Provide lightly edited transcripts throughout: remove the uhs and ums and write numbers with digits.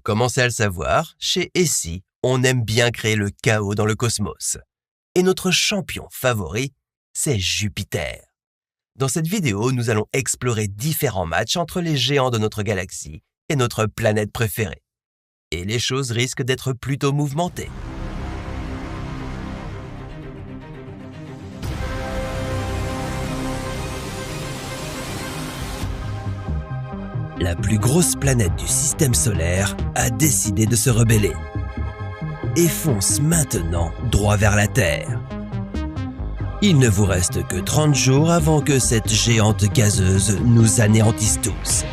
commencez à le savoir, chez Essie, on aime bien créer le chaos dans le cosmos. Et notre champion favori, c'est Jupiter. Dans cette vidéo, nous allons explorer différents matchs entre les géants de notre galaxie et notre planète préférée. Et les choses risquent d'être plutôt mouvementées. La plus grosse planète du système solaire a décidé de se rebeller et fonce maintenant droit vers la Terre. Il ne vous reste que 30 jours avant que cette géante gazeuse nous anéantisse tous.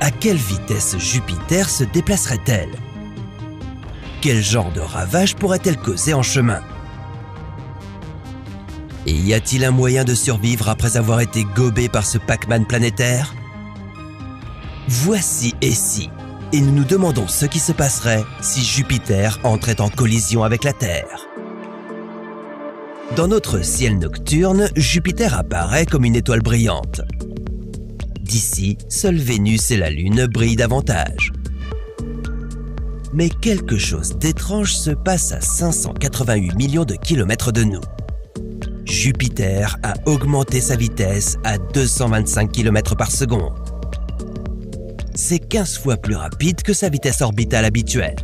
À quelle vitesse Jupiter se déplacerait-elle? Quel genre de ravage pourrait-elle causer en chemin? Et y a-t-il un moyen de survivre après avoir été gobé par ce Pac-Man planétaire? Voici Essie, et nous nous demandons ce qui se passerait si Jupiter entrait en collision avec la Terre. Dans notre ciel nocturne, Jupiter apparaît comme une étoile brillante. D'ici, seuls Vénus et la Lune brillent davantage. Mais quelque chose d'étrange se passe à 588 millions de kilomètres de nous. Jupiter a augmenté sa vitesse à 225 km par seconde. C'est 15 fois plus rapide que sa vitesse orbitale habituelle.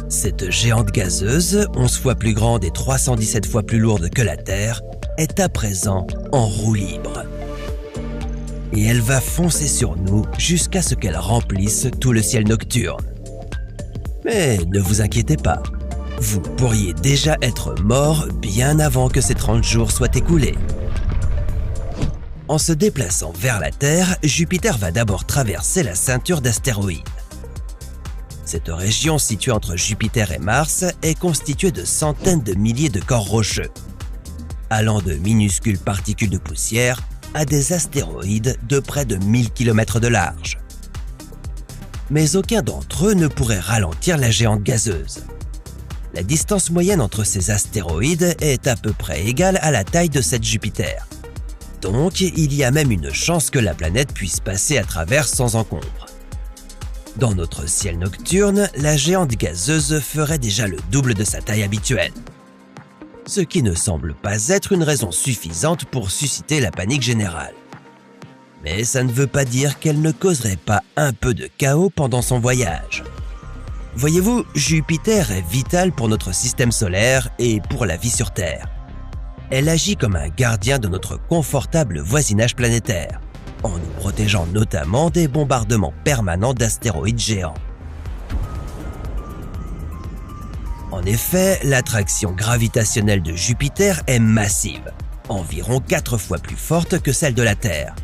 Cette géante gazeuse, 11 fois plus grande et 317 fois plus lourde que la Terre, est à présent en roue libre. Et elle va foncer sur nous jusqu'à ce qu'elle remplisse tout le ciel nocturne. Mais ne vous inquiétez pas, vous pourriez déjà être mort bien avant que ces 30 jours soient écoulés. En se déplaçant vers la Terre, Jupiter va d'abord traverser la ceinture d'astéroïdes. Cette région située entre Jupiter et Mars est constituée de centaines de milliers de corps rocheux, allant de minuscules particules de poussière à des astéroïdes de près de 1000 km de large. Mais aucun d'entre eux ne pourrait ralentir la géante gazeuse. La distance moyenne entre ces astéroïdes est à peu près égale à la taille de cette Jupiter. Donc, il y a même une chance que la planète puisse passer à travers sans encombre. Dans notre ciel nocturne, la géante gazeuse ferait déjà le double de sa taille habituelle. Ce qui ne semble pas être une raison suffisante pour susciter la panique générale. Mais ça ne veut pas dire qu'elle ne causerait pas un peu de chaos pendant son voyage. Voyez-vous, Jupiter est vitale pour notre système solaire et pour la vie sur Terre. Elle agit comme un gardien de notre confortable voisinage planétaire, en nous protégeant notamment des bombardements permanents d'astéroïdes géants. En effet, l'attraction gravitationnelle de Jupiter est massive, environ 4 fois plus forte que celle de la Terre.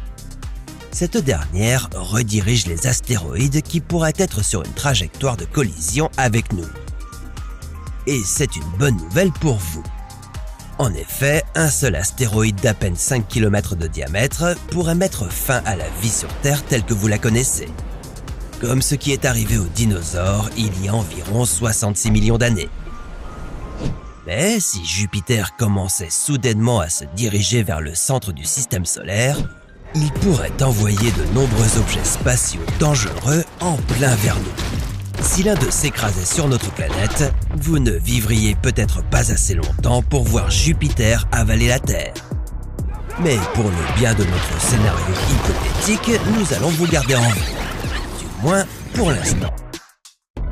Cette dernière redirige les astéroïdes qui pourraient être sur une trajectoire de collision avec nous. Et c'est une bonne nouvelle pour vous. En effet, un seul astéroïde d'à peine 5 km de diamètre pourrait mettre fin à la vie sur Terre telle que vous la connaissez. Comme ce qui est arrivé aux dinosaures il y a environ 66 millions d'années. Mais si Jupiter commençait soudainement à se diriger vers le centre du système solaire, il pourrait envoyer de nombreux objets spatiaux dangereux en plein vers nous. Si l'un d'eux s'écrasait sur notre planète, vous ne vivriez peut-être pas assez longtemps pour voir Jupiter avaler la Terre. Mais pour le bien de notre scénario hypothétique, nous allons vous garder en vie. Du moins, pour l'instant.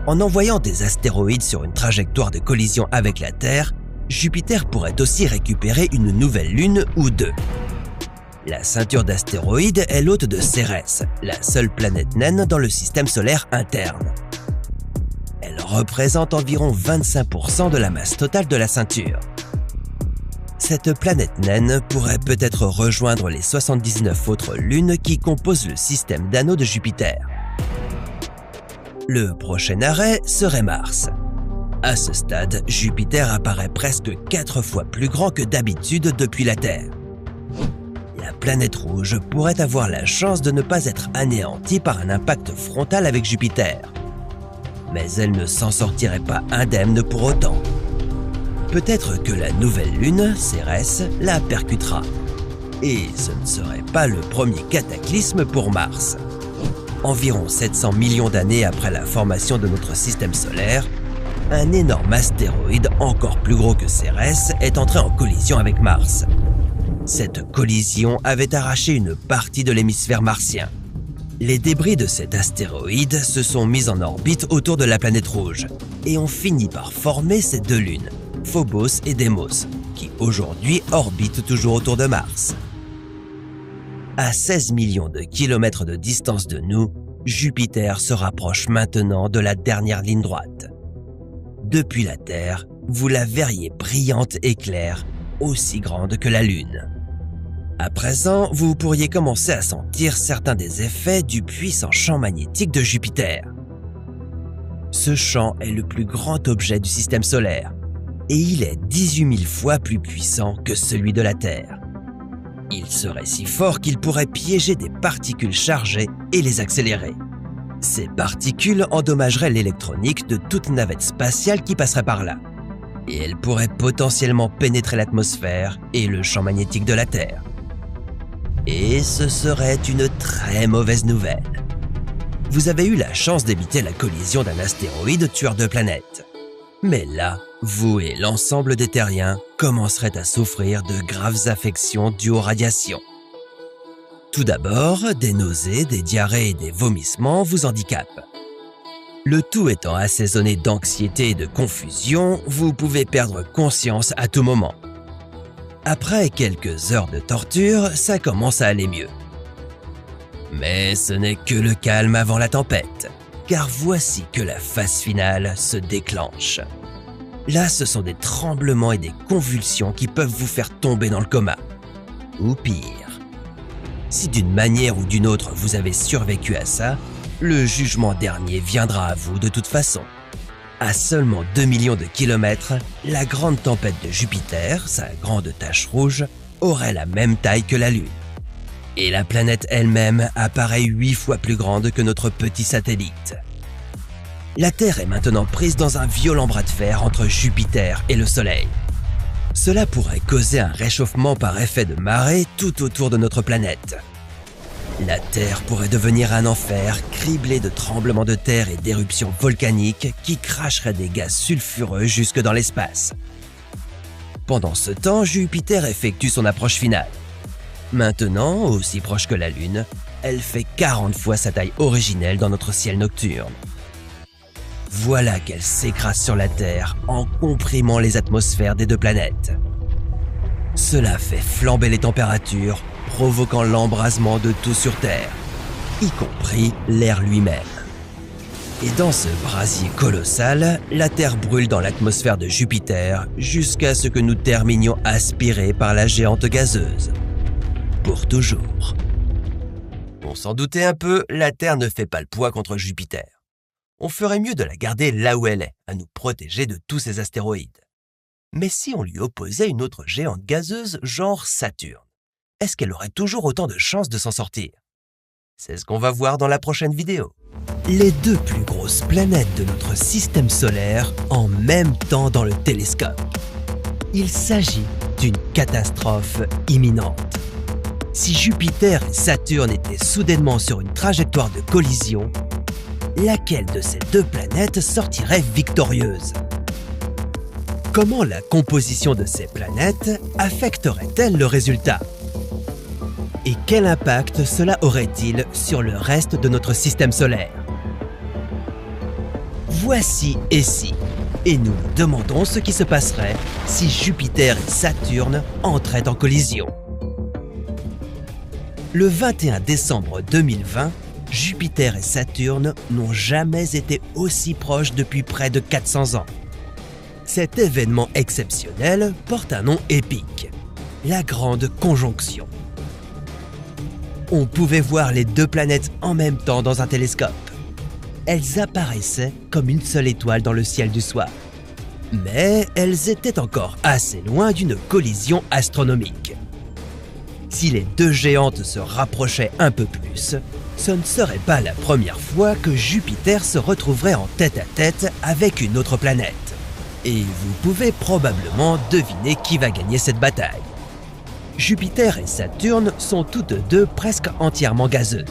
En envoyant des astéroïdes sur une trajectoire de collision avec la Terre, Jupiter pourrait aussi récupérer une nouvelle lune ou deux. La ceinture d'astéroïdes est l'hôte de Cérès, la seule planète naine dans le système solaire interne. Elle représente environ 25% de la masse totale de la ceinture. Cette planète naine pourrait peut-être rejoindre les 79 autres lunes qui composent le système d'anneaux de Jupiter. Le prochain arrêt serait Mars. À ce stade, Jupiter apparaît presque 4 fois plus grand que d'habitude depuis la Terre. La planète rouge pourrait avoir la chance de ne pas être anéantie par un impact frontal avec Jupiter. Mais elle ne s'en sortirait pas indemne pour autant. Peut-être que la nouvelle lune, Cérès, la percutera. Et ce ne serait pas le premier cataclysme pour Mars. environ 700 millions d'années après la formation de notre système solaire, un énorme astéroïde encore plus gros que Cérès est entré en collision avec Mars. Cette collision avait arraché une partie de l'hémisphère martien. Les débris de cet astéroïde se sont mis en orbite autour de la planète rouge et ont fini par former ces deux lunes, Phobos et Deimos, qui aujourd'hui orbitent toujours autour de Mars. À 16 millions de kilomètres de distance de nous, Jupiter se rapproche maintenant de la dernière ligne droite. Depuis la Terre, vous la verriez brillante et claire, aussi grande que la Lune. À présent, vous pourriez commencer à sentir certains des effets du puissant champ magnétique de Jupiter. Ce champ est le plus grand objet du système solaire et il est 18 000 fois plus puissant que celui de la Terre. Il serait si fort qu'il pourrait piéger des particules chargées et les accélérer. Ces particules endommageraient l'électronique de toute navette spatiale qui passerait par là. Et elles pourraient potentiellement pénétrer l'atmosphère et le champ magnétique de la Terre. Et ce serait une très mauvaise nouvelle. Vous avez eu la chance d'éviter la collision d'un astéroïde tueur de planètes. Mais là, vous et l'ensemble des terriens commenceraient à souffrir de graves affections dues aux radiations. Tout d'abord, des nausées, des diarrhées et des vomissements vous handicapent. Le tout étant assaisonné d'anxiété et de confusion, vous pouvez perdre conscience à tout moment. Après quelques heures de torture, ça commence à aller mieux. Mais ce n'est que le calme avant la tempête, car voici que la phase finale se déclenche. Là, ce sont des tremblements et des convulsions qui peuvent vous faire tomber dans le coma. Ou pire. Si d'une manière ou d'une autre vous avez survécu à ça, le jugement dernier viendra à vous de toute façon. À seulement 2 millions de kilomètres, la grande tempête de Jupiter, sa grande tache rouge, aurait la même taille que la Lune. Et la planète elle-même apparaît 8 fois plus grande que notre petit satellite. La Terre est maintenant prise dans un violent bras de fer entre Jupiter et le Soleil. Cela pourrait causer un réchauffement par effet de marée tout autour de notre planète. La Terre pourrait devenir un enfer criblé de tremblements de terre et d'éruptions volcaniques qui cracheraient des gaz sulfureux jusque dans l'espace. Pendant ce temps, Jupiter effectue son approche finale. Maintenant, aussi proche que la Lune, elle fait 40 fois sa taille originelle dans notre ciel nocturne. Voilà qu'elle s'écrase sur la Terre en comprimant les atmosphères des deux planètes. Cela fait flamber les températures, provoquant l'embrasement de tout sur Terre, y compris l'air lui-même. Et dans ce brasier colossal, la Terre brûle dans l'atmosphère de Jupiter jusqu'à ce que nous terminions aspirés par la géante gazeuse. Pour toujours. On s'en doutait un peu, la Terre ne fait pas le poids contre Jupiter. On ferait mieux de la garder là où elle est, à nous protéger de tous ces astéroïdes. Mais si on lui opposait une autre géante gazeuse genre Saturne, est-ce qu'elle aurait toujours autant de chances de s'en sortir? C'est ce qu'on va voir dans la prochaine vidéo. Les deux plus grosses planètes de notre système solaire en même temps dans le télescope. Il s'agit d'une catastrophe imminente. Si Jupiter et Saturne étaient soudainement sur une trajectoire de collision, laquelle de ces deux planètes sortirait victorieuse? Comment la composition de ces planètes affecterait-elle le résultat? Et quel impact cela aurait-il sur le reste de notre système solaire? Voici et si, et nous nous demandons ce qui se passerait si Jupiter et Saturne entraient en collision. Le 21 décembre 2020, Jupiter et Saturne n'ont jamais été aussi proches depuis près de 400 ans. Cet événement exceptionnel porte un nom épique, la Grande Conjonction. On pouvait voir les deux planètes en même temps dans un télescope. Elles apparaissaient comme une seule étoile dans le ciel du soir. Mais elles étaient encore assez loin d'une collision astronomique. Si les deux géantes se rapprochaient un peu plus, ce ne serait pas la première fois que Jupiter se retrouverait en tête-à-tête avec une autre planète. Et vous pouvez probablement deviner qui va gagner cette bataille. Jupiter et Saturne sont toutes deux presque entièrement gazeuses.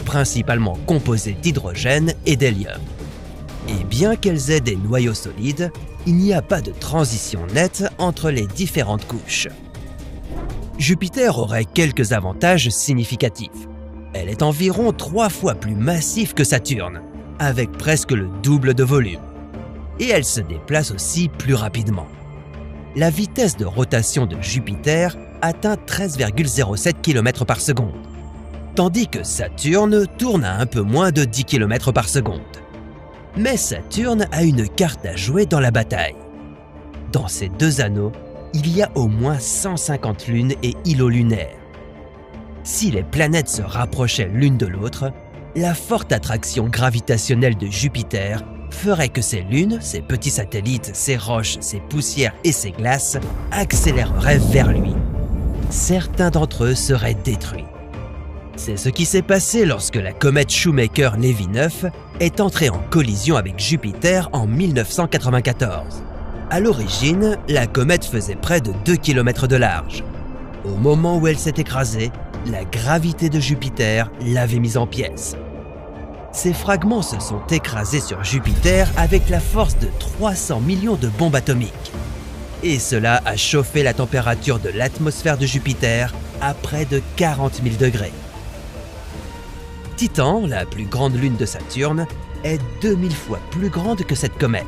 principalement composées d'hydrogène et d'hélium. Et bien qu'elles aient des noyaux solides, il n'y a pas de transition nette entre les différentes couches. Jupiter aurait quelques avantages significatifs. Elle est environ 3 fois plus massive que Saturne, avec presque le double de volume. Et elle se déplace aussi plus rapidement. La vitesse de rotation de Jupiter atteint 13,07 km par seconde, tandis que Saturne tourne à un peu moins de 10 km par seconde. Mais Saturne a une carte à jouer dans la bataille. Dans ces deux anneaux, il y a au moins 150 lunes et îlots lunaires. Si les planètes se rapprochaient l'une de l'autre, la forte attraction gravitationnelle de Jupiter ferait que ces lunes, ces petits satellites, ces roches, ces poussières et ces glaces accéléreraient vers lui. Certains d'entre eux seraient détruits. C'est ce qui s'est passé lorsque la comète Shoemaker-Levy 9 est entrée en collision avec Jupiter en 1994. À l'origine, la comète faisait près de 2 km de large. Au moment où elle s'est écrasée, la gravité de Jupiter l'avait mise en pièces. Ces fragments se sont écrasés sur Jupiter avec la force de 300 millions de bombes atomiques. Et cela a chauffé la température de l'atmosphère de Jupiter à près de 40 000 degrés. Titan, la plus grande lune de Saturne, est 2000 fois plus grande que cette comète.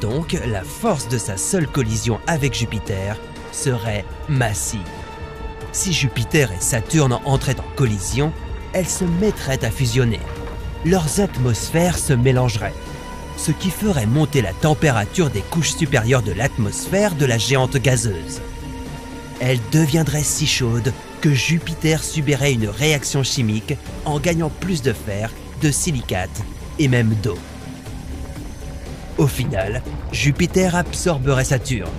Donc, la force de sa seule collision avec Jupiter serait massive. Si Jupiter et Saturne entraient en collision, elles se mettraient à fusionner. Leurs atmosphères se mélangeraient, ce qui ferait monter la température des couches supérieures de l'atmosphère de la géante gazeuse. Elle deviendrait si chaude que Jupiter subirait une réaction chimique en gagnant plus de fer, de silicate et même d'eau. Au final, Jupiter absorberait Saturne,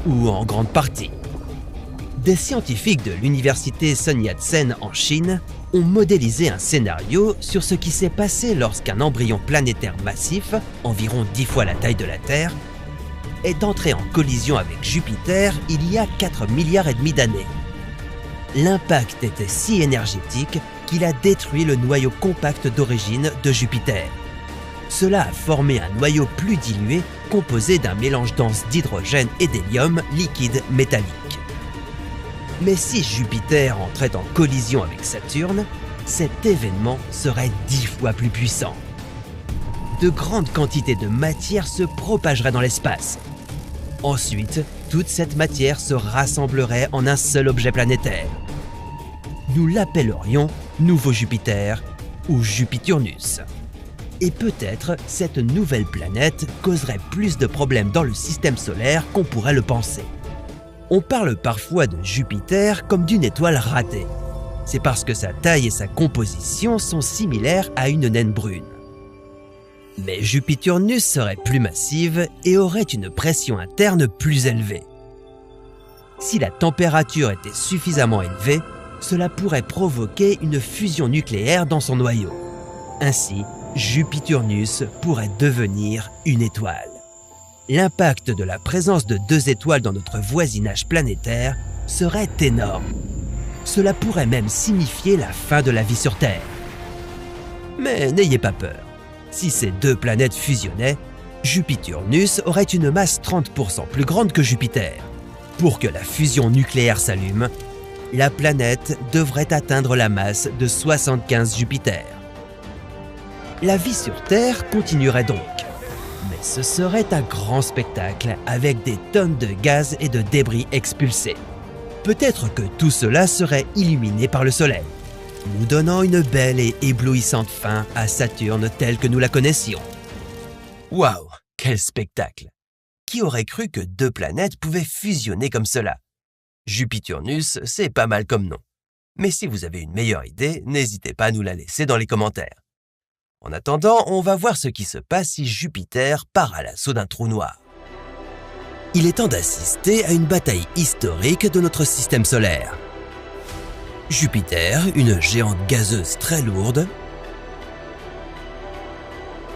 ou en grande partie. Des scientifiques de l'université Sun Yat-sen en Chine ont modélisé un scénario sur ce qui s'est passé lorsqu'un embryon planétaire massif, environ 10 fois la taille de la Terre, est entré en collision avec Jupiter il y a 4,5 milliards d'années. L'impact était si énergétique qu'il a détruit le noyau compact d'origine de Jupiter. Cela a formé un noyau plus dilué composé d'un mélange dense d'hydrogène et d'hélium liquide métallique. Mais si Jupiter entrait en collision avec Saturne, cet événement serait 10 fois plus puissant. De grandes quantités de matière se propageraient dans l'espace. Ensuite, toute cette matière se rassemblerait en un seul objet planétaire. Nous l'appellerions Nouveau Jupiter ou Jupiturnus. Et peut-être cette nouvelle planète causerait plus de problèmes dans le système solaire qu'on pourrait le penser. On parle parfois de Jupiter comme d'une étoile ratée. C'est parce que sa taille et sa composition sont similaires à une naine brune. Mais Jupiturnus serait plus massive et aurait une pression interne plus élevée. Si la température était suffisamment élevée, cela pourrait provoquer une fusion nucléaire dans son noyau. Ainsi, Jupiturnus pourrait devenir une étoile. L'impact de la présence de 2 étoiles dans notre voisinage planétaire serait énorme. Cela pourrait même signifier la fin de la vie sur Terre. Mais n'ayez pas peur. Si ces 2 planètes fusionnaient, Jupiturnus aurait une masse 30% plus grande que Jupiter. Pour que la fusion nucléaire s'allume, la planète devrait atteindre la masse de 75 Jupiter. La vie sur Terre continuerait donc. Mais ce serait un grand spectacle avec des tonnes de gaz et de débris expulsés. Peut-être que tout cela serait illuminé par le Soleil, nous donnant une belle et éblouissante fin à Saturne telle que nous la connaissions. Waouh, quel spectacle! Qui aurait cru que 2 planètes pouvaient fusionner comme cela? Jupiturnus, c'est pas mal comme nom. Mais si vous avez une meilleure idée, n'hésitez pas à nous la laisser dans les commentaires. En attendant, on va voir ce qui se passe si Jupiter part à l'assaut d'un trou noir. Il est temps d'assister à une bataille historique de notre système solaire. Jupiter, une géante gazeuse très lourde,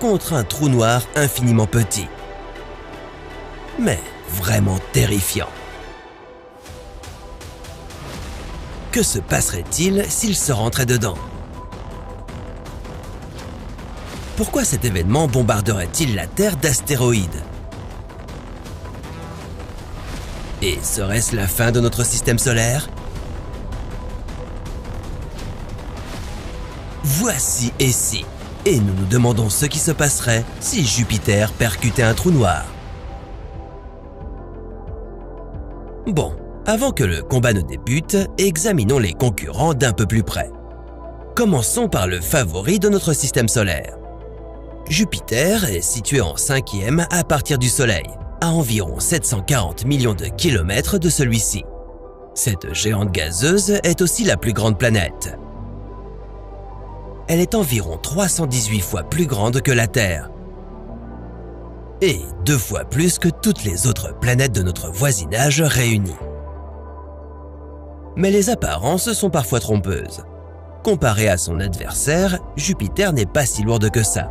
contre un trou noir infiniment petit, mais vraiment terrifiant. Que se passerait-il s'il se rentrait dedans? Pourquoi cet événement bombarderait-il la Terre d'astéroïdes? Et serait-ce la fin de notre système solaire? Voici et si, et nous nous demandons ce qui se passerait si Jupiter percutait un trou noir. Bon, avant que le combat ne débute, examinons les concurrents d'un peu plus près. Commençons par le favori de notre système solaire. Jupiter est situé en 5e à partir du Soleil, à environ 740 millions de kilomètres de celui-ci. Cette géante gazeuse est aussi la plus grande planète. Elle est environ 318 fois plus grande que la Terre et 2 fois plus que toutes les autres planètes de notre voisinage réunies. Mais les apparences sont parfois trompeuses. Comparé à son adversaire, Jupiter n'est pas si lourde que ça.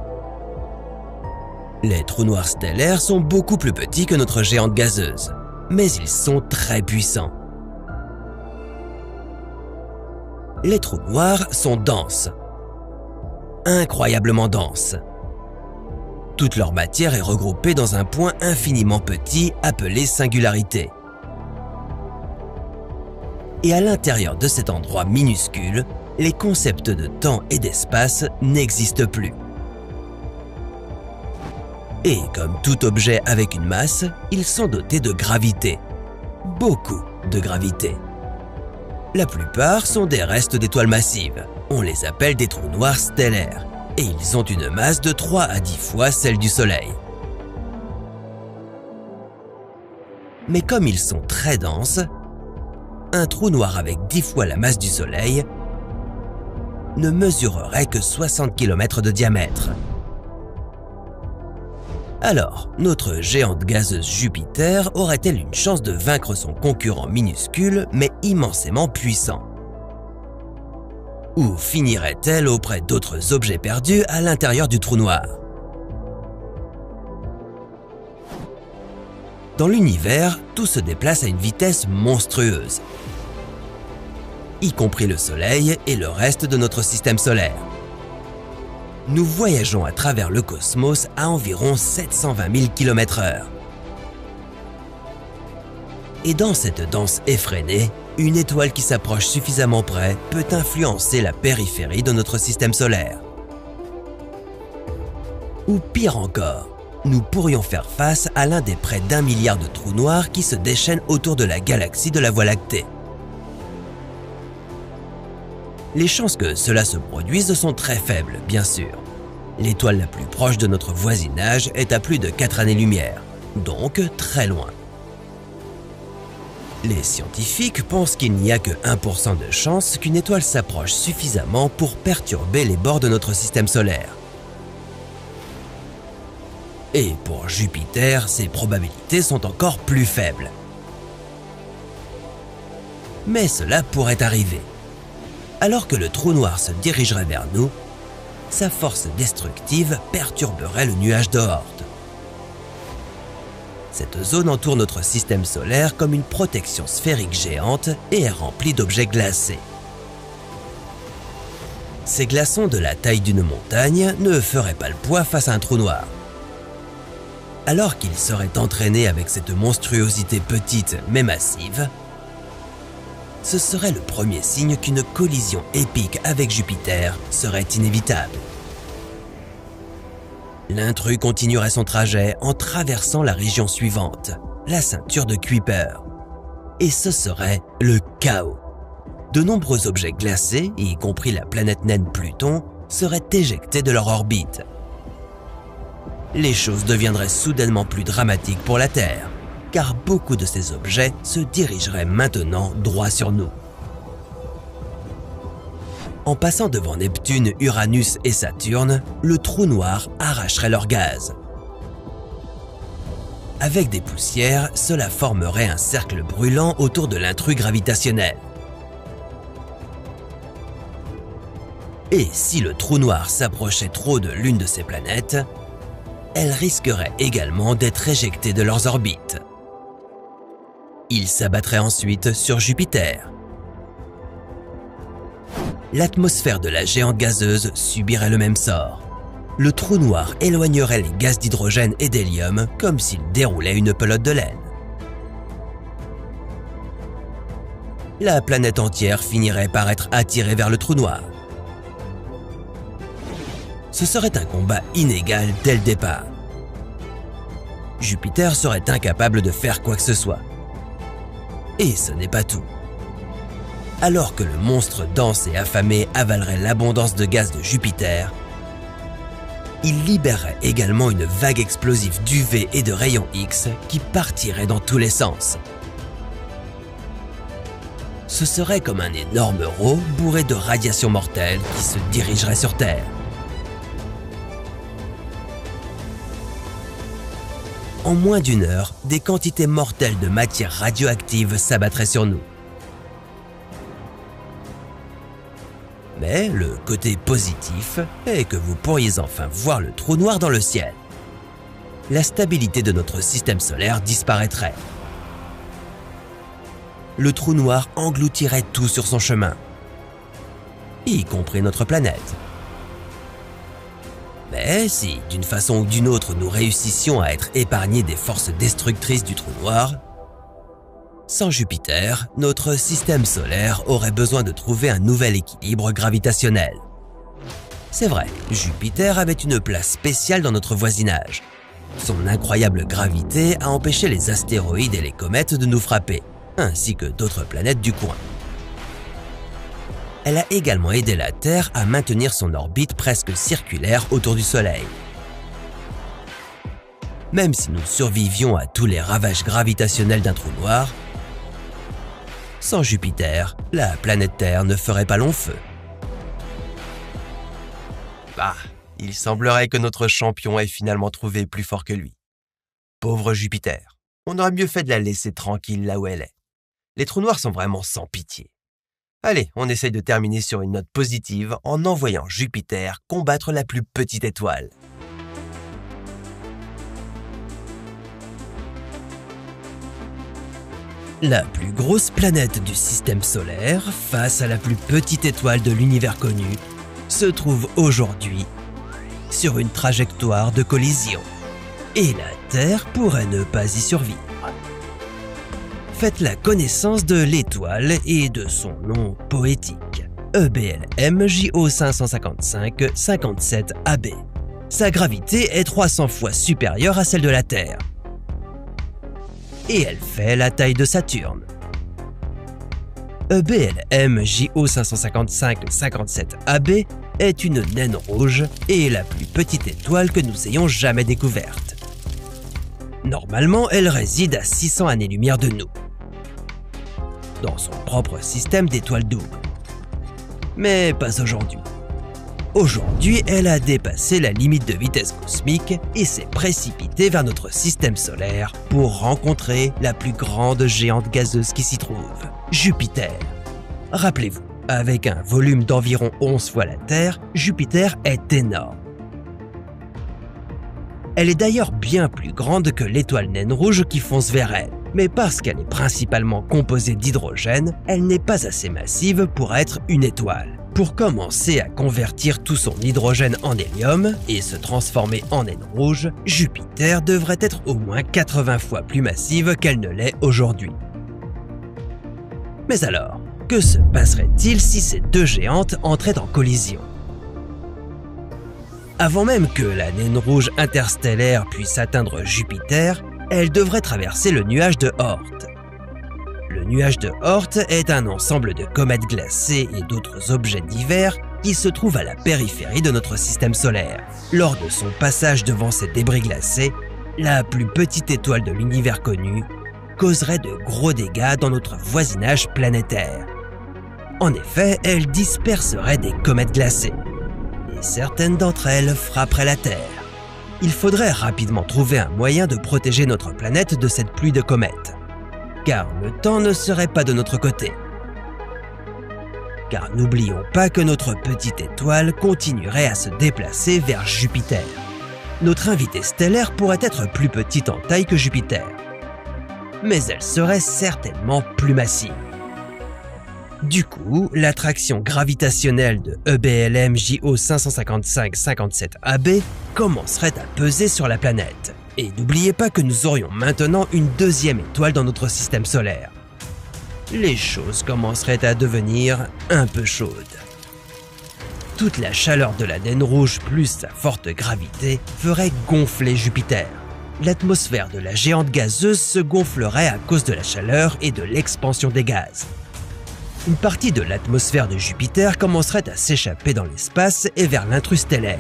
Les trous noirs stellaires sont beaucoup plus petits que notre géante gazeuse, mais ils sont très puissants. Les trous noirs sont denses, incroyablement denses. Toute leur matière est regroupée dans un point infiniment petit appelé singularité. Et à l'intérieur de cet endroit minuscule, les concepts de temps et d'espace n'existent plus. Et comme tout objet avec une masse, ils sont dotés de gravité. Beaucoup de gravité. La plupart sont des restes d'étoiles massives. On les appelle des trous noirs stellaires. Et ils ont une masse de 3 à 10 fois celle du Soleil. Mais comme ils sont très denses, un trou noir avec 10 fois la masse du Soleil ne mesurerait que 60 km de diamètre. Alors, notre géante gazeuse Jupiter aurait-elle une chance de vaincre son concurrent minuscule mais immensément puissant? Ou finirait-elle auprès d'autres objets perdus à l'intérieur du trou noir? Dans l'univers, tout se déplace à une vitesse monstrueuse, y compris le Soleil et le reste de notre système solaire. Nous voyageons à travers le cosmos à environ 720 000 km/h. Et dans cette danse effrénée, une étoile qui s'approche suffisamment près peut influencer la périphérie de notre système solaire. Ou pire encore, nous pourrions faire face à l'un des près d'1 milliard de trous noirs qui se déchaînent autour de la galaxie de la Voie lactée. Les chances que cela se produise sont très faibles, bien sûr. L'étoile la plus proche de notre voisinage est à plus de 4 années-lumière, donc très loin. Les scientifiques pensent qu'il n'y a que 1% de chance qu'une étoile s'approche suffisamment pour perturber les bords de notre système solaire. Et pour Jupiter, ces probabilités sont encore plus faibles. Mais cela pourrait arriver. Alors que le trou noir se dirigerait vers nous, sa force destructive perturberait le nuage d'Oort. Cette zone entoure notre système solaire comme une protection sphérique géante et est remplie d'objets glacés. Ces glaçons de la taille d'une montagne ne feraient pas le poids face à un trou noir. Alors qu'ils seraient entraînés avec cette monstruosité petite mais massive, ce serait le premier signe qu'une collision épique avec Jupiter serait inévitable. L'intrus continuerait son trajet en traversant la région suivante, la ceinture de Kuiper. Et ce serait le chaos. De nombreux objets glacés, y compris la planète naine Pluton, seraient éjectés de leur orbite. Les choses deviendraient soudainement plus dramatiques pour la Terre, car beaucoup de ces objets se dirigeraient maintenant droit sur nous. En passant devant Neptune, Uranus et Saturne, le trou noir arracherait leur gaz. Avec des poussières, cela formerait un cercle brûlant autour de l'intrus gravitationnel. Et si le trou noir s'approchait trop de l'une de ces planètes, elles risqueraient également d'être éjectées de leurs orbites. Il s'abattrait ensuite sur Jupiter. L'atmosphère de la géante gazeuse subirait le même sort. le trou noir éloignerait les gaz d'hydrogène et d'hélium comme s'il déroulait une pelote de laine. La planète entière finirait par être attirée vers le trou noir. Ce serait un combat inégal dès le départ. Jupiter serait incapable de faire quoi que ce soit. Et ce n'est pas tout. Alors que le monstre dense et affamé avalerait l'abondance de gaz de Jupiter, il libérerait également une vague explosive d'UV et de rayons X qui partirait dans tous les sens. Ce serait comme un énorme rot bourré de radiation mortelle qui se dirigerait sur Terre. En moins d'une heure, des quantités mortelles de matière radioactive s'abattraient sur nous. Mais le côté positif est que vous pourriez enfin voir le trou noir dans le ciel. La stabilité de notre système solaire disparaîtrait. Le trou noir engloutirait tout sur son chemin, y compris notre planète. Mais si, d'une façon ou d'une autre, nous réussissions à être épargnés des forces destructrices du trou noir, sans Jupiter, notre système solaire aurait besoin de trouver un nouvel équilibre gravitationnel. C'est vrai, Jupiter avait une place spéciale dans notre voisinage. Son incroyable gravité a empêché les astéroïdes et les comètes de nous frapper, ainsi que d'autres planètes du coin. Elle a également aidé la Terre à maintenir son orbite presque circulaire autour du Soleil. Même si nous survivions à tous les ravages gravitationnels d'un trou noir, sans Jupiter, la planète Terre ne ferait pas long feu. Bah, il semblerait que notre champion ait finalement trouvé plus fort que lui. Pauvre Jupiter, on aurait mieux fait de la laisser tranquille là où elle est. Les trous noirs sont vraiment sans pitié. Allez, on essaye de terminer sur une note positive en envoyant Jupiter combattre la plus petite étoile. La plus grosse planète du système solaire, face à la plus petite étoile de l'univers connu, se trouve aujourd'hui sur une trajectoire de collision. Et la Terre pourrait ne pas y survivre. Faites la connaissance de l'étoile et de son nom poétique, EBLM JO555 57AB. Sa gravité est 300 fois supérieure à celle de la Terre. Et elle fait la taille de Saturne. EBLM JO555 57AB est une naine rouge et la plus petite étoile que nous ayons jamais découverte. Normalement, elle réside à 600 années-lumière de nous, dans son propre système d'étoiles doubles. Mais pas aujourd'hui. Aujourd'hui, elle a dépassé la limite de vitesse cosmique et s'est précipitée vers notre système solaire pour rencontrer la plus grande géante gazeuse qui s'y trouve, Jupiter. Rappelez-vous, avec un volume d'environ 11 fois la Terre, Jupiter est énorme. Elle est d'ailleurs bien plus grande que l'étoile naine rouge qui fonce vers elle. Mais parce qu'elle est principalement composée d'hydrogène, elle n'est pas assez massive pour être une étoile. Pour commencer à convertir tout son hydrogène en hélium et se transformer en naine rouge, Jupiter devrait être au moins 80 fois plus massive qu'elle ne l'est aujourd'hui. Mais alors, que se passerait-il si ces deux géantes entraient en collision? Avant même que la naine rouge interstellaire puisse atteindre Jupiter, elle devrait traverser le nuage de Oort. Le nuage de Oort est un ensemble de comètes glacées et d'autres objets divers qui se trouvent à la périphérie de notre système solaire. Lors de son passage devant ces débris glacés, la plus petite étoile de l'univers connu causerait de gros dégâts dans notre voisinage planétaire. En effet, elle disperserait des comètes glacées, et certaines d'entre elles frapperaient la Terre. Il faudrait rapidement trouver un moyen de protéger notre planète de cette pluie de comètes, car le temps ne serait pas de notre côté. Car n'oublions pas que notre petite étoile continuerait à se déplacer vers Jupiter. Notre invitée stellaire pourrait être plus petite en taille que Jupiter, mais elle serait certainement plus massive. Du coup, l'attraction gravitationnelle de EBLM JO 555-57AB commencerait à peser sur la planète. Et n'oubliez pas que nous aurions maintenant une deuxième étoile dans notre système solaire. Les choses commenceraient à devenir un peu chaudes. Toute la chaleur de la naine rouge plus sa forte gravité ferait gonfler Jupiter. L'atmosphère de la géante gazeuse se gonflerait à cause de la chaleur et de l'expansion des gaz. Une partie de l'atmosphère de Jupiter commencerait à s'échapper dans l'espace et vers l'intrus stellaire.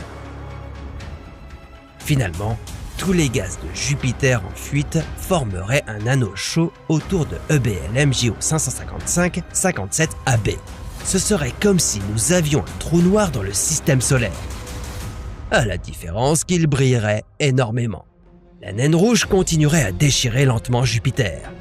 Finalement, tous les gaz de Jupiter en fuite formeraient un anneau chaud autour de EBLM JO 555-57AB. Ce serait comme si nous avions un trou noir dans le système solaire. À la différence qu'il brillerait énormément. La naine rouge continuerait à déchirer lentement Jupiter.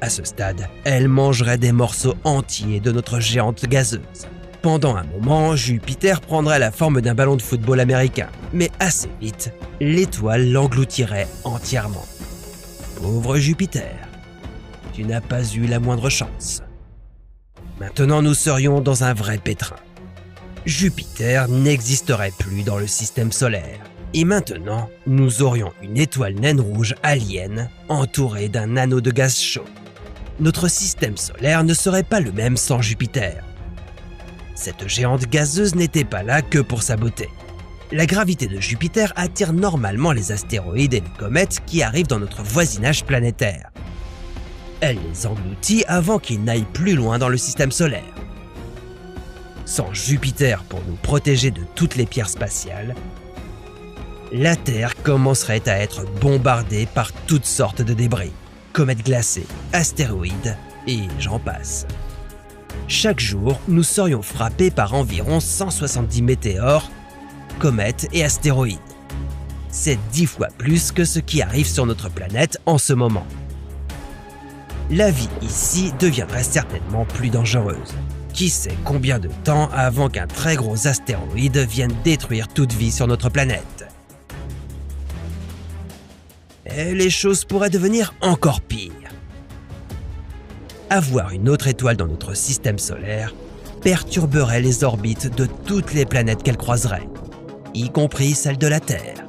À ce stade, elle mangerait des morceaux entiers de notre géante gazeuse. Pendant un moment, Jupiter prendrait la forme d'un ballon de football américain, mais assez vite, l'étoile l'engloutirait entièrement. Pauvre Jupiter, tu n'as pas eu la moindre chance. Maintenant, nous serions dans un vrai pétrin. Jupiter n'existerait plus dans le système solaire. Et maintenant, nous aurions une étoile naine rouge alien entourée d'un anneau de gaz chaud. Notre système solaire ne serait pas le même sans Jupiter. Cette géante gazeuse n'était pas là que pour sa beauté. La gravité de Jupiter attire normalement les astéroïdes et les comètes qui arrivent dans notre voisinage planétaire. Elle les engloutit avant qu'ils n'aillent plus loin dans le système solaire. Sans Jupiter pour nous protéger de toutes les pierres spatiales, la Terre commencerait à être bombardée par toutes sortes de débris. Comètes glacées, astéroïdes, et j'en passe. Chaque jour, nous serions frappés par environ 170 météores, comètes et astéroïdes. C'est 10 fois plus que ce qui arrive sur notre planète en ce moment. La vie ici deviendrait certainement plus dangereuse. Qui sait combien de temps avant qu'un très gros astéroïde vienne détruire toute vie sur notre planète? Et les choses pourraient devenir encore pires. Avoir une autre étoile dans notre système solaire perturberait les orbites de toutes les planètes qu'elle croiserait, y compris celle de la Terre.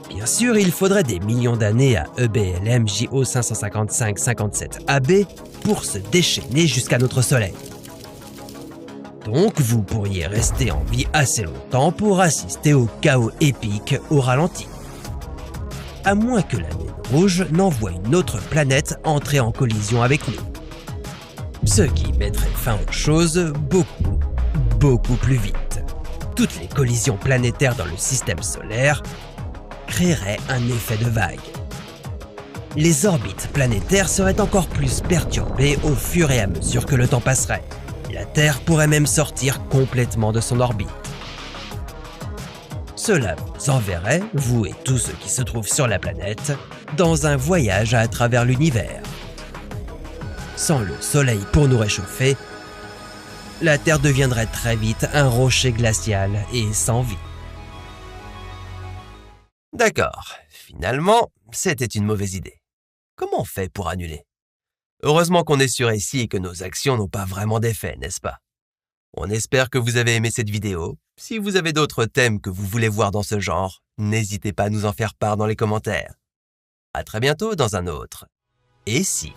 Bien sûr, il faudrait des millions d'années à EBLM JO 555-57AB pour se déchaîner jusqu'à notre Soleil. Donc, vous pourriez rester en vie assez longtemps pour assister au chaos épique au ralenti. À moins que la naine rouge n'envoie une autre planète entrer en collision avec nous. Ce qui mettrait fin aux choses beaucoup plus vite. Toutes les collisions planétaires dans le système solaire créeraient un effet de vague. Les orbites planétaires seraient encore plus perturbées au fur et à mesure que le temps passerait. La Terre pourrait même sortir complètement de son orbite. Cela vous enverrait, vous et tous ceux qui se trouvent sur la planète, dans un voyage à travers l'univers. Sans le Soleil pour nous réchauffer, la Terre deviendrait très vite un rocher glacial et sans vie. D'accord, finalement, c'était une mauvaise idée. Comment on fait pour annuler? Heureusement qu'on est sûr ici et que nos actions n'ont pas vraiment d'effet, n'est-ce pas? On espère que vous avez aimé cette vidéo. Si vous avez d'autres thèmes que vous voulez voir dans ce genre, n'hésitez pas à nous en faire part dans les commentaires. À très bientôt dans un autre. Et si